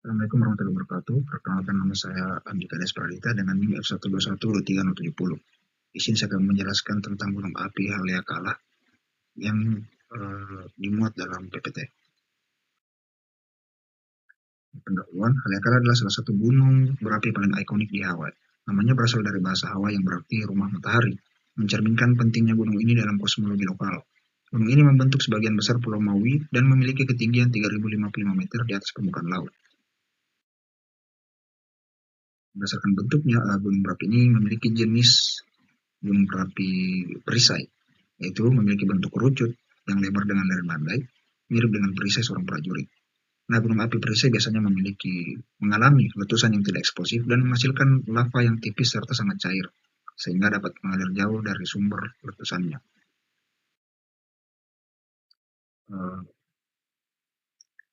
Assalamualaikum warahmatullahi wabarakatuh. Perkenalkan nama saya Andika Despradita dengan NIM F121236070. Di sini saya akan menjelaskan tentang gunung api Haleakala yang dimuat dalam PPT. Pendahuluan, Haleakala adalah salah satu gunung berapi paling ikonik di Hawaii. Namanya berasal dari bahasa Hawaii yang berarti rumah matahari, mencerminkan pentingnya gunung ini dalam kosmologi lokal. Gunung ini membentuk sebagian besar Pulau Maui dan memiliki ketinggian 3.055 meter di atas permukaan laut. Berdasarkan bentuknya, gunung berapi ini memiliki jenis gunung berapi perisai, yaitu memiliki bentuk kerucut yang lebar dengan lereng landai, mirip dengan perisai seorang prajurit. Nah, gunung api perisai biasanya mengalami letusan yang tidak eksplosif dan menghasilkan lava yang tipis serta sangat cair, sehingga dapat mengalir jauh dari sumber letusannya.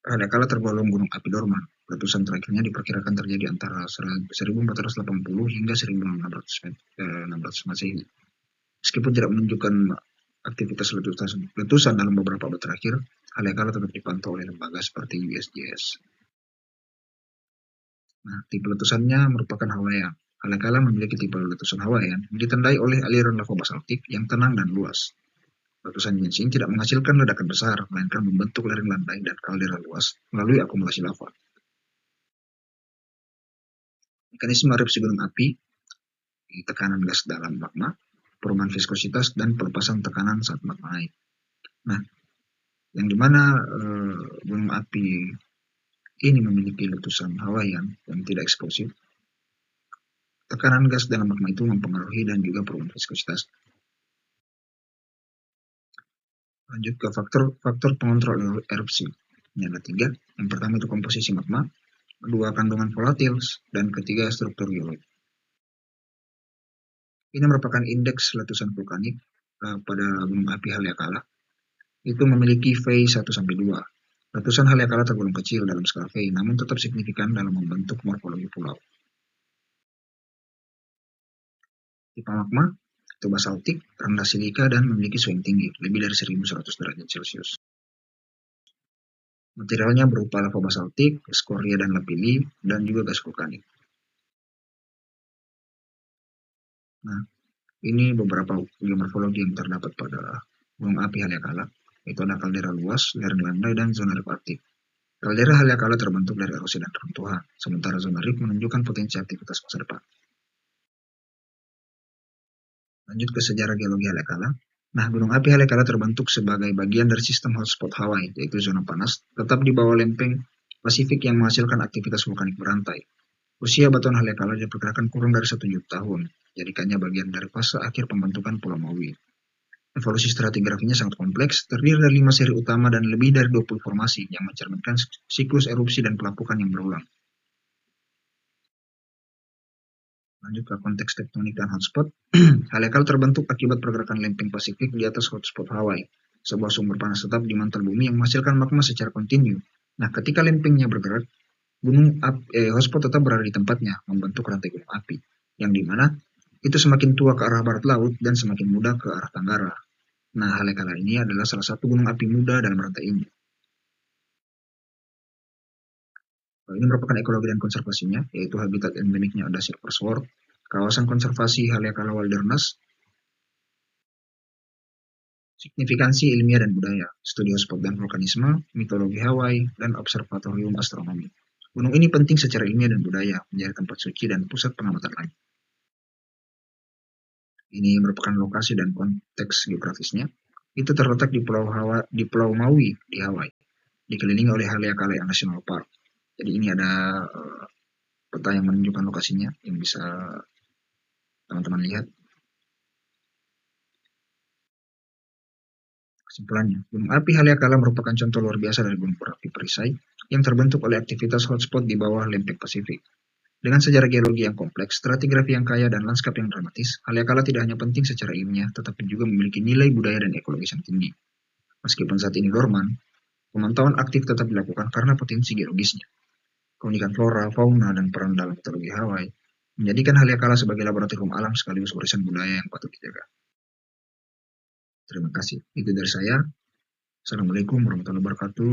Haleakala tergolong gunung api dorman. Letusan terakhirnya diperkirakan terjadi antara 1480 hingga 1600 Masehi. Meskipun tidak menunjukkan aktivitas letusan dalam beberapa abad terakhir, Haleakala tetap dipantau oleh lembaga seperti USGS. Nah, tipe letusannya merupakan Hawaiian. Haleakala memiliki tipe letusan Hawaiian yang ditandai oleh aliran lava basaltik yang tenang dan luas. Letusan jenis ini tidak menghasilkan ledakan besar, melainkan membentuk lereng landai dan kaldera luas melalui akumulasi lava. Mekanisme erupsi gunung api, tekanan gas dalam magma, perubahan viskositas, dan pelepasan tekanan saat magma naik. Nah, yang dimana gunung api ini memiliki letusan Hawaiian yang tidak eksplosif. Tekanan gas dalam magma itu mempengaruhi dan juga perubahan viskositas. Lanjut ke faktor pengontrol erupsi. Ini ada 3. Yang pertama itu komposisi magma, kedua kandungan volatil, dan ketiga struktur geologis. Ini merupakan indeks letusan vulkanik pada gunung api Haleakala. Itu memiliki V 1-2. Letusan Haleakala tergolong kecil dalam skala V, namun tetap signifikan dalam membentuk morfologi pulau. Tipe magma itu basaltik, rendah silika, dan memiliki swing tinggi, lebih dari 1100 derajat Celcius. Materialnya berupa lava basaltik, skoria dan lapilli, dan juga gas vulkanik. Nah, ini beberapa geomorfologi yang terdapat pada gunung api Haleakala. Itu ada kaldera luas, lereng landai, dan zona rip aktif. Kaldera Haleakala terbentuk dari erosi dan runtuhan, sementara zona rip menunjukkan potensi aktivitas masa depan. Lanjut ke sejarah geologi Haleakala. Nah, gunung api Haleakala terbentuk sebagai bagian dari sistem hotspot Hawaii, yaitu zona panas, tetap di bawah lempeng Pasifik yang menghasilkan aktivitas vulkanik berantai. Usia batuan Haleakala diperkirakan kurang dari 1 juta tahun, jadikannya bagian dari fase akhir pembentukan Pulau Maui. Evolusi stratigrafinya sangat kompleks, terdiri dari 5 seri utama dan lebih dari 20 formasi yang mencerminkan siklus erupsi dan pelapukan yang berulang. Lanjut ke konteks tektonik dan hotspot. Haleakala terbentuk akibat pergerakan lempeng Pasifik di atas hotspot Hawaii, sebuah sumber panas tetap di mantel bumi yang menghasilkan magma secara kontinu. Nah, ketika lempengnya bergerak, hotspot tetap berada di tempatnya, membentuk rantai gunung api, yang dimana itu semakin tua ke arah barat laut dan semakin muda ke arah tenggara. Nah, Haleakala ini adalah salah satu gunung api muda dalam rantai ini. Ini merupakan ekologi dan konservasinya, yaitu habitat endemiknya ada silver sword, kawasan konservasi Haleakala Wilderness, signifikansi ilmiah dan budaya, studi hotspot dan vulkanisme, mitologi Hawaii, dan observatorium astronomi. Gunung ini penting secara ilmiah dan budaya, menjadi tempat suci dan pusat pengamatan langit. Ini merupakan lokasi dan konteks geografisnya. Itu terletak di Pulau Maui di Hawaii, dikelilingi oleh Haleakala National Park. Jadi ini ada peta yang menunjukkan lokasinya yang bisa teman-teman lihat. Kesimpulannya, gunung api Haleakala merupakan contoh luar biasa dari gunung berapi perisai yang terbentuk oleh aktivitas hotspot di bawah lempeng Pasifik. Dengan sejarah geologi yang kompleks, stratigrafi yang kaya, dan lanskap yang dramatis, Haleakala tidak hanya penting secara ilmiah, tetapi juga memiliki nilai budaya dan ekologis yang tinggi. Meskipun saat ini dorman, pemantauan aktif tetap dilakukan karena potensi geologisnya. Keunikan flora, fauna, dan peran dalam mitologi Hawaii menjadikan Haleakala sebagai laboratorium alam sekaligus warisan budaya yang patut dijaga. Terima kasih. Itu dari saya. Assalamualaikum warahmatullahi wabarakatuh.